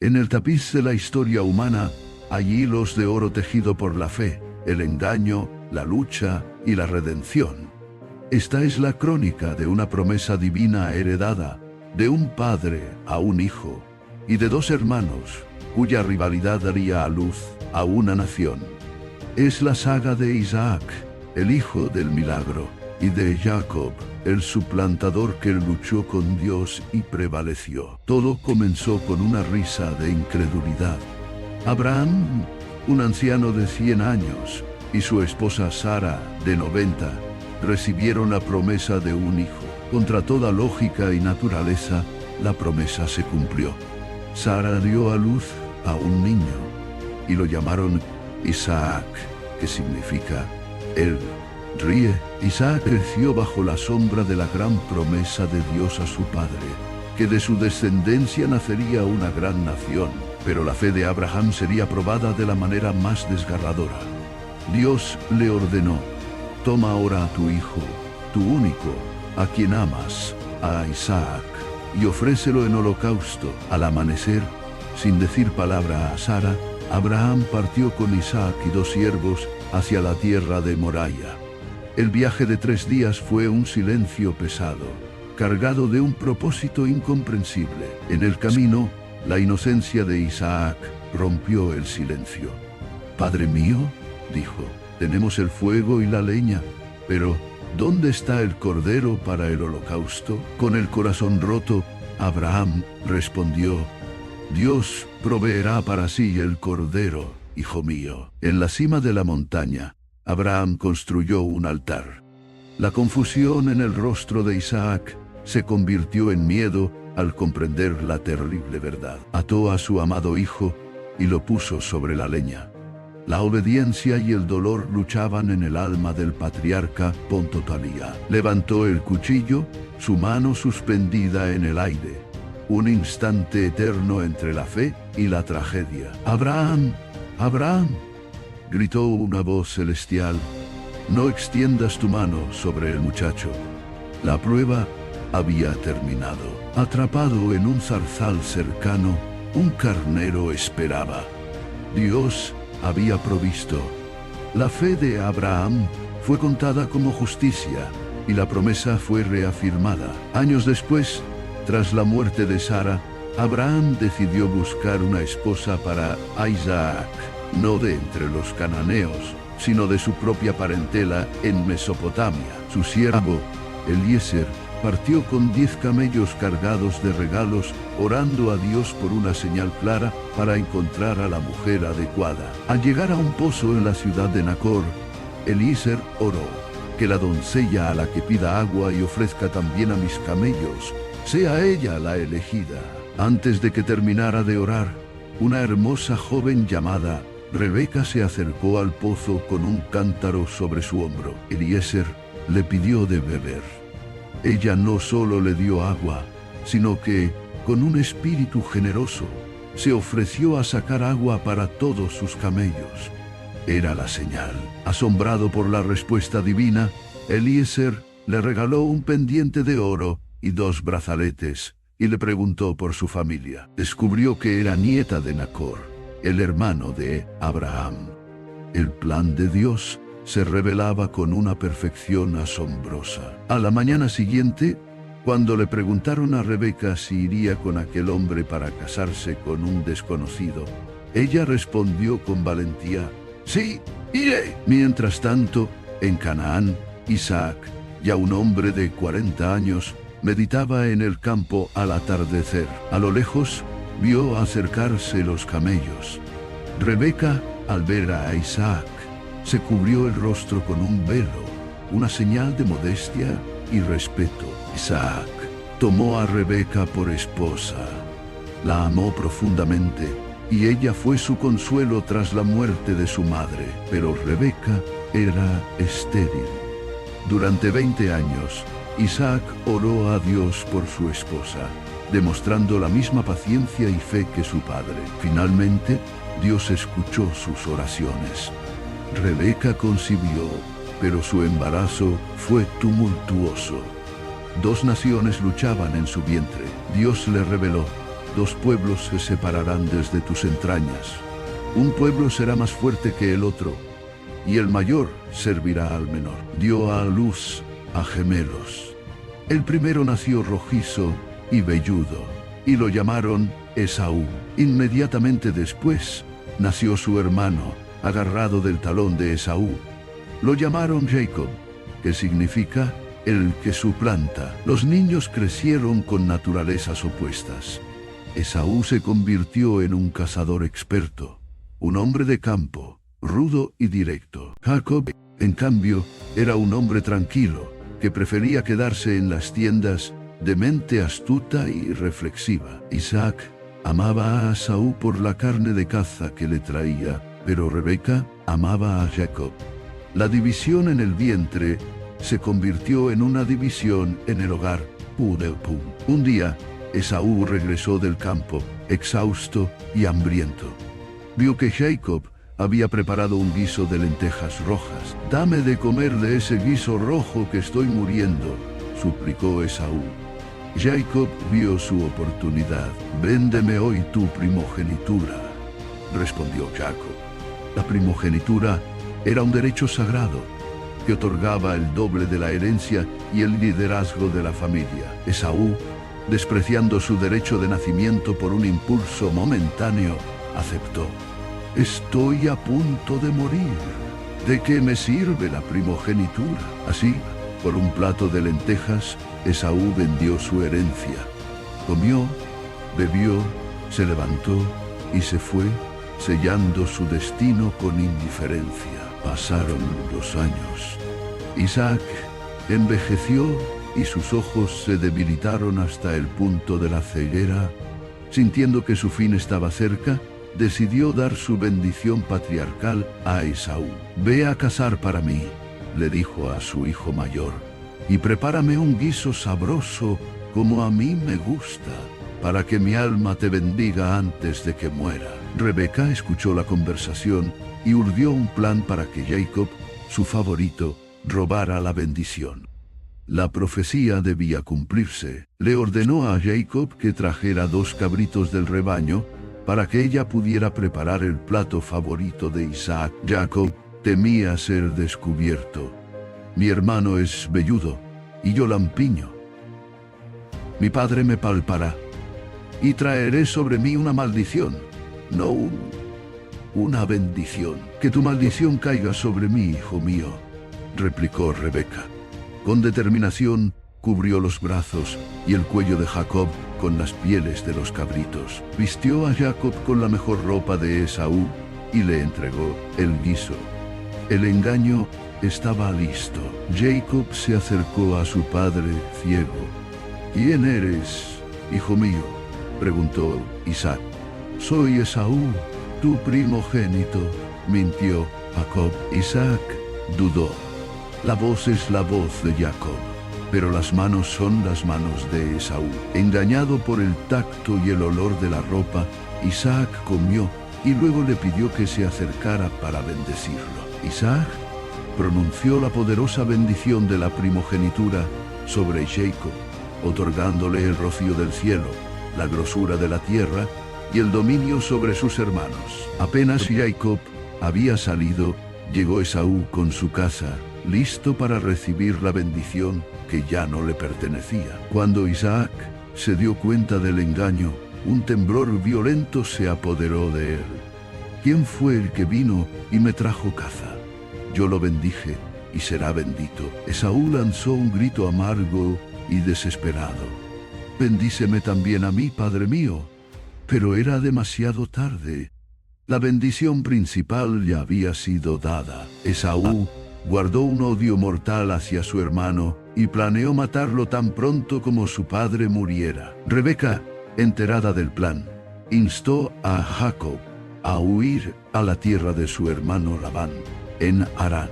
En el tapiz de la historia humana hay hilos de oro tejido por la fe, el engaño, la lucha y la redención. Esta es la crónica de una promesa divina heredada de un padre a un hijo y de dos hermanos cuya rivalidad daría a luz a una nación. Es la saga de Isaac, el hijo del milagro, y de Jacob, el suplantador que luchó con Dios y prevaleció. Todo comenzó con una risa de incredulidad. Abraham, un anciano de 100 años, y su esposa Sara, de 90, recibieron la promesa de un hijo. Contra toda lógica y naturaleza, la promesa se cumplió. Sara dio a luz a un niño, y lo llamaron Isaac, que significa él ríe. Isaac creció bajo la sombra de la gran promesa de Dios a su padre, que de su descendencia nacería una gran nación. Pero la fe de Abraham sería probada de la manera más desgarradora. Dios le ordenó: toma ahora a tu hijo, tu único, a quien amas, a Isaac, y ofrécelo en holocausto. Al amanecer, sin decir palabra a Sara, Abraham partió con Isaac y 2 siervos hacia la tierra de Moriah. El viaje de 3 días fue un silencio pesado, cargado de un propósito incomprensible. En el camino, la inocencia de Isaac rompió el silencio. «Padre mío», dijo, «tenemos el fuego y la leña, pero ¿dónde está el cordero para el holocausto?». Con el corazón roto, Abraham respondió: «Dios proveerá para sí el cordero, hijo mío». En la cima de la montaña, Abraham construyó un altar. La confusión en el rostro de Isaac se convirtió en miedo al comprender la terrible verdad. Ató a su amado hijo y lo puso sobre la leña. La obediencia y el dolor luchaban en el alma del patriarca Pontotalía. Levantó el cuchillo, su mano suspendida en el aire. Un instante eterno entre la fe y la tragedia. «¡Abraham! ¡Abraham!», gritó una voz celestial. «No extiendas tu mano sobre el muchacho». La prueba había terminado. Atrapado en un zarzal cercano, un carnero esperaba. Dios había provisto. La fe de Abraham fue contada como justicia y la promesa fue reafirmada. Años después, tras la muerte de Sara, Abraham decidió buscar una esposa para Isaac, no de entre los cananeos, sino de su propia parentela en Mesopotamia. Su siervo, Eliezer, partió con 10 camellos cargados de regalos, orando a Dios por una señal clara para encontrar a la mujer adecuada. Al llegar a un pozo en la ciudad de Nacor, Eliezer oró: «Que la doncella a la que pida agua y ofrezca también a mis camellos, sea ella la elegida». Antes de que terminara de orar, una hermosa joven llamada Rebeca se acercó al pozo con un cántaro sobre su hombro. Eliezer le pidió de beber. Ella no solo le dio agua, sino que, con un espíritu generoso, se ofreció a sacar agua para todos sus camellos. Era la señal. Asombrado por la respuesta divina, Eliezer le regaló un pendiente de oro y 2 brazaletes, y le preguntó por su familia. Descubrió que era nieta de Nacor, el hermano de Abraham. El plan de Dios se revelaba con una perfección asombrosa. A la mañana siguiente, cuando le preguntaron a Rebeca si iría con aquel hombre para casarse con un desconocido, ella respondió con valentía: «Sí, iré». Mientras tanto, en Canaán, Isaac, ya un hombre de 40 años, meditaba en el campo al atardecer. A lo lejos, vio acercarse los camellos. Rebeca, al ver a Isaac, se cubrió el rostro con un velo, una señal de modestia y respeto. Isaac tomó a Rebeca por esposa. La amó profundamente, y ella fue su consuelo tras la muerte de su madre. Pero Rebeca era estéril. Durante 20 años, Isaac oró a Dios por su esposa, demostrando la misma paciencia y fe que su padre. Finalmente, Dios escuchó sus oraciones. Rebeca concibió, pero su embarazo fue tumultuoso. 2 naciones luchaban en su vientre. Dios le reveló: dos pueblos se separarán desde tus entrañas. Un pueblo será más fuerte que el otro, y el mayor servirá al menor. Dio a luz a gemelos. El primero nació rojizo y velludo, y lo llamaron Esaú. Inmediatamente después nació su hermano, agarrado del talón de Esaú. Lo llamaron Jacob, que significa el que suplanta. Los niños crecieron con naturalezas opuestas. Esaú se convirtió en un cazador experto, un hombre de campo, rudo y directo. Jacob, en cambio, era un hombre tranquilo, que prefería quedarse en las tiendas, de mente astuta y reflexiva. Isaac amaba a Esaú por la carne de caza que le traía, pero Rebeca amaba a Jacob. La división en el vientre se convirtió en una división en el hogar. Un día, Esaú regresó del campo, exhausto y hambriento. Vio que Jacob había preparado un guiso de lentejas rojas. «Dame de comer de ese guiso rojo que estoy muriendo», suplicó Esaú. Jacob vio su oportunidad. «Véndeme hoy tu primogenitura», respondió Jacob. La primogenitura era un derecho sagrado que otorgaba el doble de la herencia y el liderazgo de la familia. Esaú, despreciando su derecho de nacimiento por un impulso momentáneo, aceptó. «Estoy a punto de morir. ¿De qué me sirve la primogenitura?» Así, por un plato de lentejas, Esaú vendió su herencia. Comió, bebió, se levantó y se fue, sellando su destino con indiferencia. Pasaron los años. Isaac envejeció y sus ojos se debilitaron hasta el punto de la ceguera. Sintiendo que su fin estaba cerca, decidió dar su bendición patriarcal a Esaú. «Ve a cazar para mí», le dijo a su hijo mayor, «y prepárame un guiso sabroso como a mí me gusta, para que mi alma te bendiga antes de que muera». Rebeca escuchó la conversación y urdió un plan para que Jacob, su favorito, robara la bendición. La profecía debía cumplirse. Le ordenó a Jacob que trajera 2 cabritos del rebaño para que ella pudiera preparar el plato favorito de Isaac. Jacob temía ser descubierto. «Mi hermano es velludo y yo lampiño. Mi padre me palpará y traeré sobre mí una maldición, no una bendición. Que tu maldición caiga sobre mí, hijo mío», replicó Rebeca. Con determinación, cubrió los brazos y el cuello de Jacob con las pieles de los cabritos. Vistió a Jacob con la mejor ropa de Esaú y le entregó el guiso. El engaño estaba listo. Jacob se acercó a su padre ciego. «¿Quién eres, hijo mío?», preguntó Isaac. «Soy Esaú, tu primogénito», mintió Jacob. Isaac dudó. La voz es la voz de Jacob, pero las manos son las manos de Esaú. Engañado por el tacto y el olor de la ropa, Isaac comió y luego le pidió que se acercara para bendecirlo. Isaac pronunció la poderosa bendición de la primogenitura sobre Jacob, otorgándole el rocío del cielo, la grosura de la tierra y el dominio sobre sus hermanos. Apenas Jacob había salido, llegó Esaú con su casa, listo para recibir la bendición que ya no le pertenecía. Cuando Isaac se dio cuenta del engaño, un temblor violento se apoderó de él. «¿Quién fue el que vino y me trajo caza? Yo lo bendije y será bendito». Esaú lanzó un grito amargo y desesperado. «Bendíceme también a mí, padre mío». Pero era demasiado tarde. La bendición principal ya había sido dada. Esaú guardó un odio mortal hacia su hermano y planeó matarlo tan pronto como su padre muriera. Rebeca, enterada del plan, instó a Jacob a huir a la tierra de su hermano Labán, en Harán,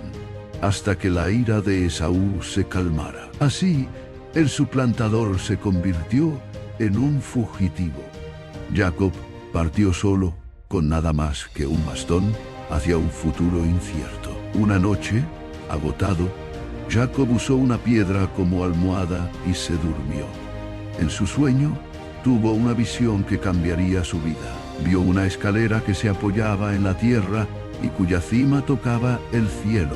hasta que la ira de Esaú se calmara. Así, el suplantador se convirtió en un fugitivo. Jacob partió solo, con nada más que un bastón, hacia un futuro incierto. Una noche, agotado, Jacob usó una piedra como almohada y se durmió. En su sueño, tuvo una visión que cambiaría su vida. Vio una escalera que se apoyaba en la tierra y cuya cima tocaba el cielo.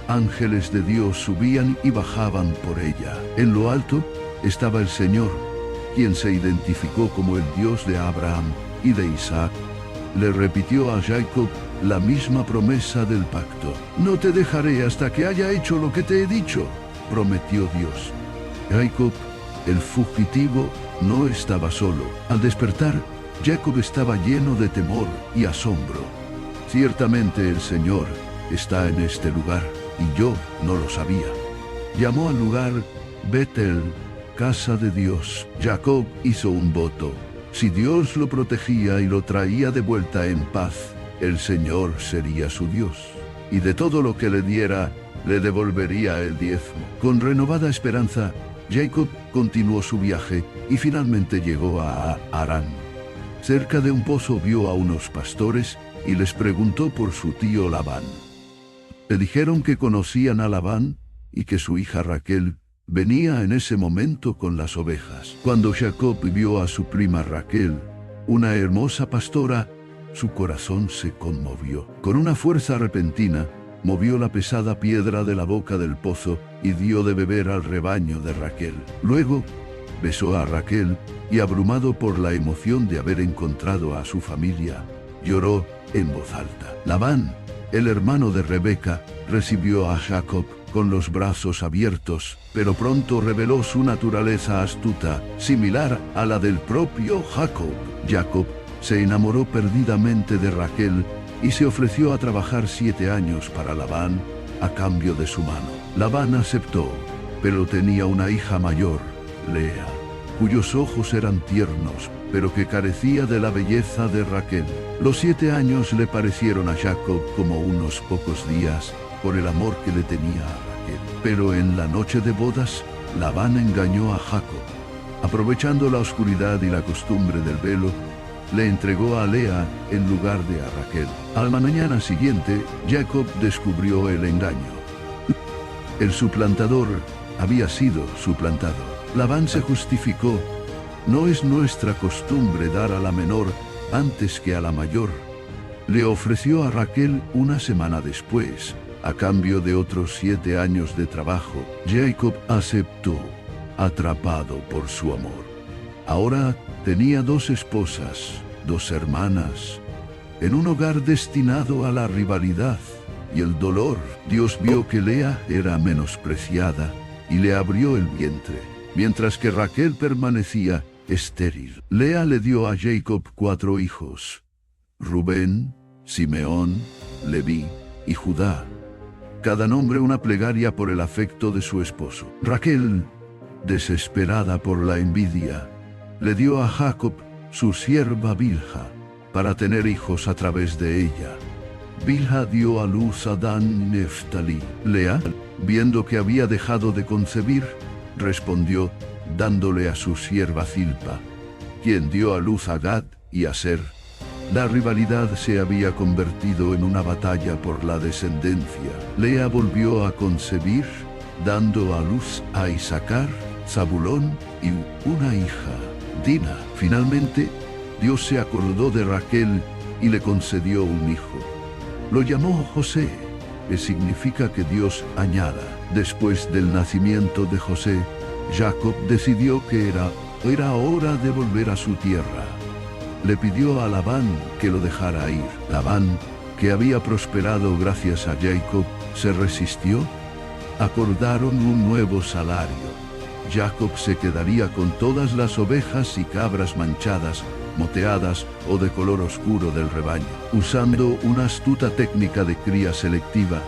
Ángeles de Dios subían y bajaban por ella. En lo alto estaba el Señor, quien se identificó como el Dios de Abraham y de Isaac. Le repitió a Jacob la misma promesa del pacto. «No te dejaré hasta que haya hecho lo que te he dicho», prometió Dios. Jacob, el fugitivo, no estaba solo. Al despertar, Jacob estaba lleno de temor y asombro. «Ciertamente el Señor está en este lugar, y yo no lo sabía». Llamó al lugar Betel, casa de Dios. Jacob hizo un voto. Si Dios lo protegía y lo traía de vuelta en paz, el Señor sería su Dios, y de todo lo que le diera, le devolvería el diezmo. Con renovada esperanza, Jacob continuó su viaje y finalmente llegó a Harán. Cerca de un pozo vio a unos pastores y les preguntó por su tío Labán. Le dijeron que conocían a Labán y que su hija Raquel venía en ese momento con las ovejas. Cuando Jacob vio a su prima Raquel, una hermosa pastora, su corazón se conmovió. Con una fuerza repentina, movió la pesada piedra de la boca del pozo y dio de beber al rebaño de Raquel. Luego, besó a Raquel y, abrumado por la emoción de haber encontrado a su familia, lloró en voz alta. Labán, el hermano de Rebeca, recibió a Jacob con los brazos abiertos, pero pronto reveló su naturaleza astuta, similar a la del propio Jacob. Jacob se enamoró perdidamente de Raquel y se ofreció a trabajar 7 años para Labán a cambio de su mano. Labán aceptó, pero tenía una hija mayor, Lea, cuyos ojos eran tiernos, pero que carecía de la belleza de Raquel. Los 7 años le parecieron a Jacob como unos pocos días por el amor que le tenía a Raquel. Pero en la noche de bodas, Labán engañó a Jacob. Aprovechando la oscuridad y la costumbre del velo, le entregó a Lea en lugar de a Raquel. A la mañana siguiente, Jacob descubrió el engaño. El suplantador había sido suplantado. Labán se justificó. «No es nuestra costumbre dar a la menor antes que a la mayor». Le ofreció a Raquel una semana después, a cambio de otros 7 años de trabajo. Jacob aceptó, atrapado por su amor. Ahora tenía 2 esposas, 2 hermanas, en un hogar destinado a la rivalidad y el dolor. Dios vio que Lea era menospreciada y le abrió el vientre, mientras que Raquel permanecía estéril. Lea le dio a Jacob 4 hijos: Rubén, Simeón, Leví y Judá. Cada nombre una plegaria por el afecto de su esposo. Raquel, desesperada por la envidia, le dio a Jacob su sierva Bilha, para tener hijos a través de ella. Bilha dio a luz a Dan y Neftalí. Lea, viendo que había dejado de concebir, respondió dándole a su sierva Zilpa, quien dio a luz a Gad y a Aser. La rivalidad se había convertido en una batalla por la descendencia. Lea volvió a concebir, dando a luz a Isacar, Zabulón y una hija, Dina. Finalmente, Dios se acordó de Raquel y le concedió un hijo. Lo llamó José, que significa que Dios añada. Después del nacimiento de José, Jacob decidió que era hora de volver a su tierra. Le pidió a Labán que lo dejara ir. Labán, que había prosperado gracias a Jacob, se resistió. Acordaron un nuevo salario. Jacob se quedaría con todas las ovejas y cabras manchadas, moteadas o de color oscuro del rebaño. Usando una astuta técnica de cría selectiva,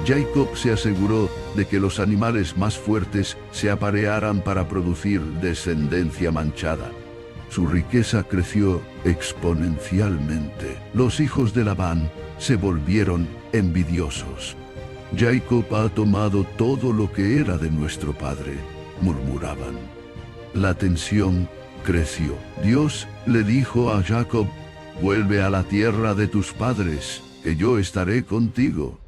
Jacob se aseguró de que los animales más fuertes se aparearan para producir descendencia manchada. Su riqueza creció exponencialmente. Los hijos de Labán se volvieron envidiosos. «Jacob ha tomado todo lo que era de nuestro padre», murmuraban. La tensión creció. Dios le dijo a Jacob: «Vuelve a la tierra de tus padres, que yo estaré contigo».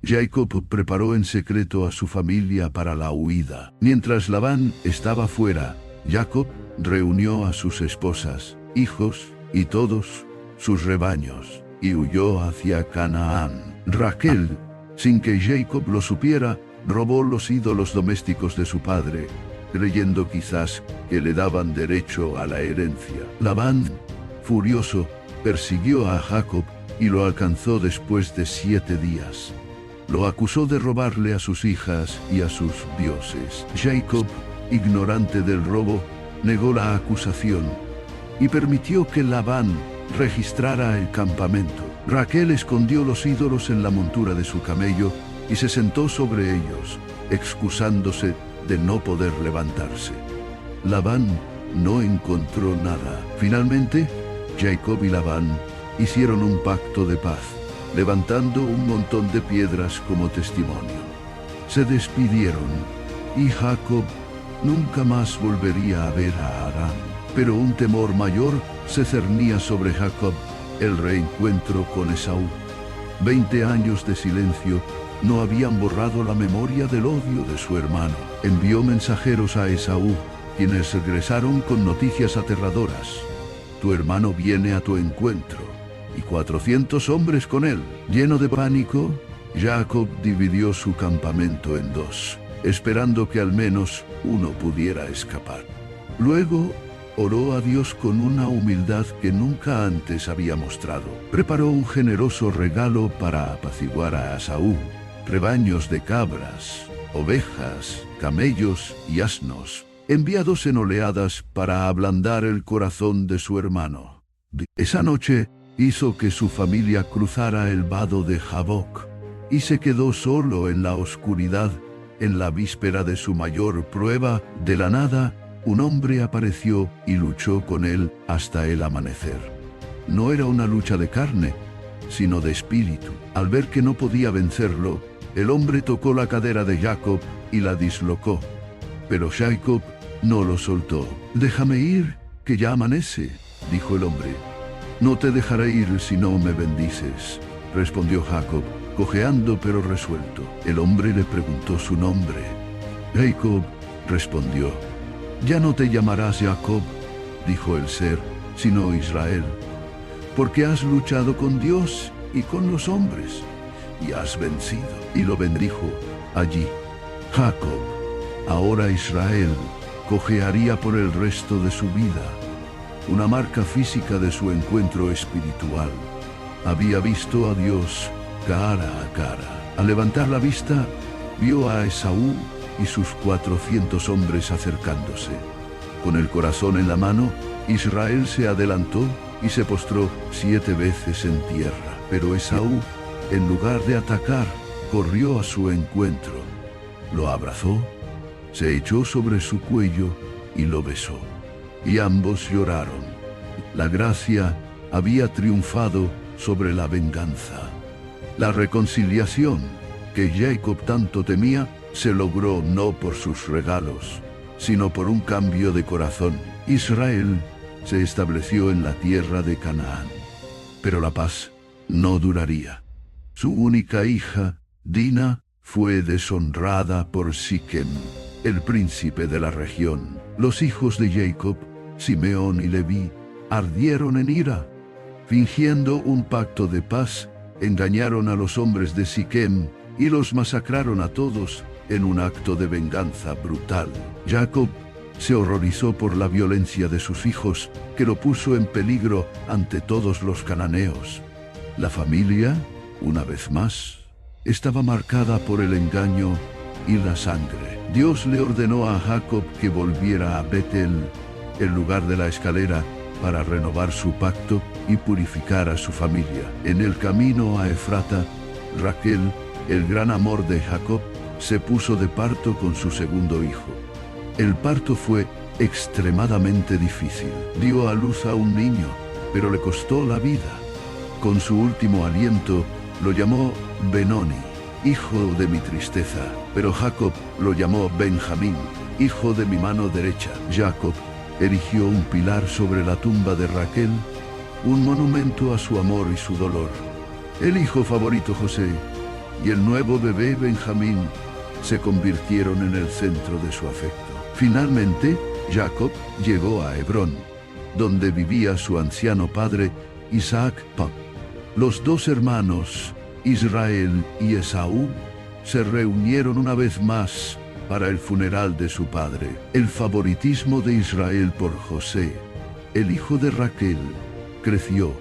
Jacob preparó en secreto a su familia para la huida. Mientras Labán estaba fuera, Jacob reunió a sus esposas, hijos y todos sus rebaños, y huyó hacia Canaán. Raquel, sin que Jacob lo supiera, robó los ídolos domésticos de su padre, creyendo quizás que le daban derecho a la herencia. Labán, furioso, persiguió a Jacob y lo alcanzó después de 7 días. Lo acusó de robarle a sus hijas y a sus dioses. Jacob, ignorante del robo, negó la acusación y permitió que Labán registrara el campamento. Raquel escondió los ídolos en la montura de su camello y se sentó sobre ellos, excusándose de no poder levantarse. Labán no encontró nada. Finalmente, Jacob y Labán hicieron un pacto de paz, levantando un montón de piedras como testimonio. Se despidieron y Jacob nunca más volvería a ver a Harán. Pero un temor mayor se cernía sobre Jacob, el reencuentro con Esaú. 20 años de silencio no habían borrado la memoria del odio de su hermano. Envió mensajeros a Esaú, quienes regresaron con noticias aterradoras. Tu hermano viene a tu encuentro, y 400 hombres con él. Lleno de pánico, Jacob dividió su campamento en 2, esperando que al menos uno pudiera escapar. Luego, oró a Dios con una humildad que nunca antes había mostrado. Preparó un generoso regalo para apaciguar a Esaú: rebaños de cabras, ovejas, camellos y asnos, enviados en oleadas para ablandar el corazón de su hermano. Esa noche hizo que su familia cruzara el vado de Jaboc y se quedó solo en la oscuridad. En la víspera de su mayor prueba, de la nada, un hombre apareció y luchó con él hasta el amanecer. No era una lucha de carne, sino de espíritu. Al ver que no podía vencerlo, el hombre tocó la cadera de Jacob y la dislocó. Pero Jacob no lo soltó. Déjame ir, que ya amanece, dijo el hombre. No te dejaré ir si no me bendices, respondió Jacob, cojeando pero resuelto. El hombre le preguntó su nombre. Jacob respondió. Ya no te llamarás Jacob, dijo el ser, sino Israel, porque has luchado con Dios y con los hombres, y has vencido. Y lo bendijo allí. Jacob, ahora Israel, cojearía por el resto de su vida, una marca física de su encuentro espiritual. Había visto a Dios cara a cara. Al levantar la vista, vio a Esaú y sus 400 hombres acercándose. Con el corazón en la mano, Israel se adelantó y se postró 7 veces en tierra. Pero Esaú, en lugar de atacar, corrió a su encuentro. Lo abrazó, se echó sobre su cuello y lo besó. Y ambos lloraron. La gracia había triunfado sobre la venganza. La reconciliación, que Jacob tanto temía, se logró no por sus regalos, sino por un cambio de corazón. Israel se estableció en la tierra de Canaán. Pero la paz no duraría. Su única hija, Dina, fue deshonrada por Siquem, el príncipe de la región. Los hijos de Jacob, Simeón y Leví, ardieron en ira. Fingiendo un pacto de paz, engañaron a los hombres de Siquem y los masacraron a todos en un acto de venganza brutal. Jacob se horrorizó por la violencia de sus hijos, que lo puso en peligro ante todos los cananeos. La familia, una vez más, estaba marcada por el engaño y la sangre. Dios le ordenó a Jacob que volviera a Betel, el lugar de la escalera, para renovar su pacto y purificar a su familia. En el camino a Efrata, Raquel, el gran amor de Jacob, se puso de parto con su segundo hijo. El parto fue extremadamente difícil. Dio a luz a un niño, pero le costó la vida. Con su último aliento, lo llamó Benoni, hijo de mi tristeza, pero Jacob lo llamó Benjamín, hijo de mi mano derecha. Jacob erigió un pilar sobre la tumba de Raquel, un monumento a su amor y su dolor. El hijo favorito José y el nuevo bebé Benjamín se convirtieron en el centro de su afecto. Finalmente, Jacob llegó a Hebrón, donde vivía su anciano padre, Isaac. Los dos hermanos, Israel y Esaú, se reunieron una vez más para el funeral de su padre. El favoritismo de Israel por José, el hijo de Raquel, creció,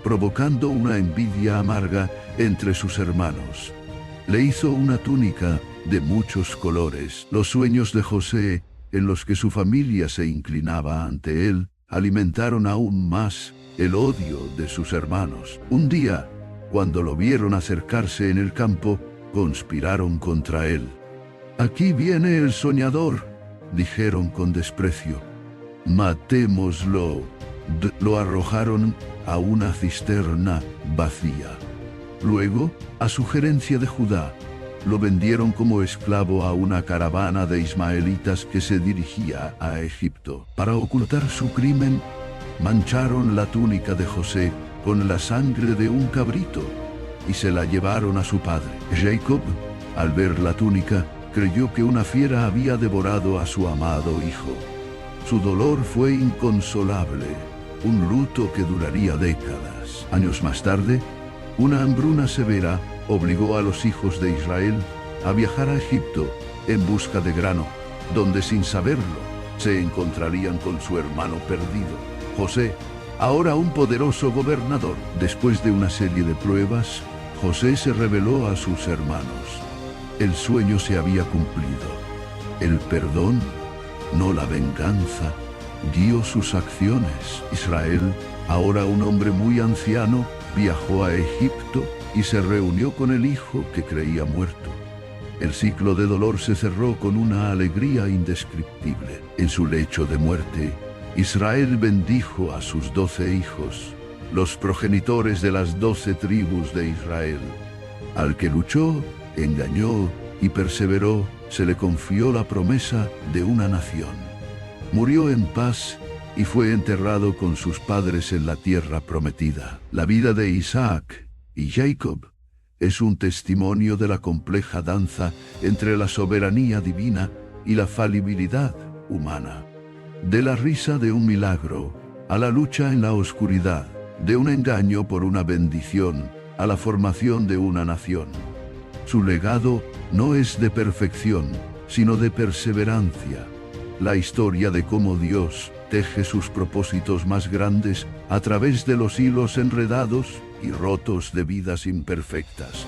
provocando una envidia amarga entre sus hermanos. Le hizo una túnica de muchos colores. Los sueños de José, en los que su familia se inclinaba ante él, alimentaron aún más el odio de sus hermanos. Un día, cuando lo vieron acercarse en el campo, conspiraron contra él. «Aquí viene el soñador», dijeron con desprecio. «Matémoslo». Lo arrojaron a una cisterna vacía. Luego, a sugerencia de Judá, lo vendieron como esclavo a una caravana de ismaelitas que se dirigía a Egipto. Para ocultar su crimen, mancharon la túnica de José con la sangre de un cabrito y se la llevaron a su padre. Jacob, al ver la túnica, creyó que una fiera había devorado a su amado hijo. Su dolor fue inconsolable, un luto que duraría décadas. Años más tarde, una hambruna severa obligó a los hijos de Israel a viajar a Egipto en busca de grano, donde sin saberlo se encontrarían con su hermano perdido, José, ahora un poderoso gobernador. Después de una serie de pruebas, José se reveló a sus hermanos. El sueño se había cumplido. El perdón, no la venganza, guió sus acciones. Israel, ahora un hombre muy anciano, viajó a Egipto y se reunió con el hijo que creía muerto. El ciclo de dolor se cerró con una alegría indescriptible. En su lecho de muerte, Israel bendijo a sus 12 hijos, los progenitores de las 12 tribus de Israel. Al que luchó, engañó y perseveró, se le confió la promesa de una nación. Murió en paz y fue enterrado con sus padres en la tierra prometida. La vida de Isaac y Jacob es un testimonio de la compleja danza entre la soberanía divina y la falibilidad humana. De la risa de un milagro a la lucha en la oscuridad, de un engaño por una bendición a la formación de una nación. Su legado no es de perfección, sino de perseverancia. La historia de cómo Dios teje sus propósitos más grandes a través de los hilos enredados y rotos de vidas imperfectas.